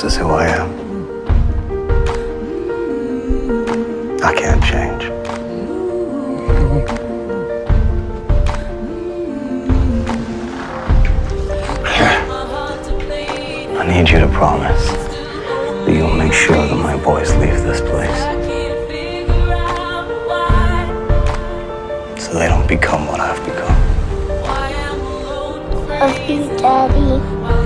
This is who I am. I can't change. I need you to promise that you'll make sure that my boys leave this place, so they don't become what I've become. Love you, Daddy.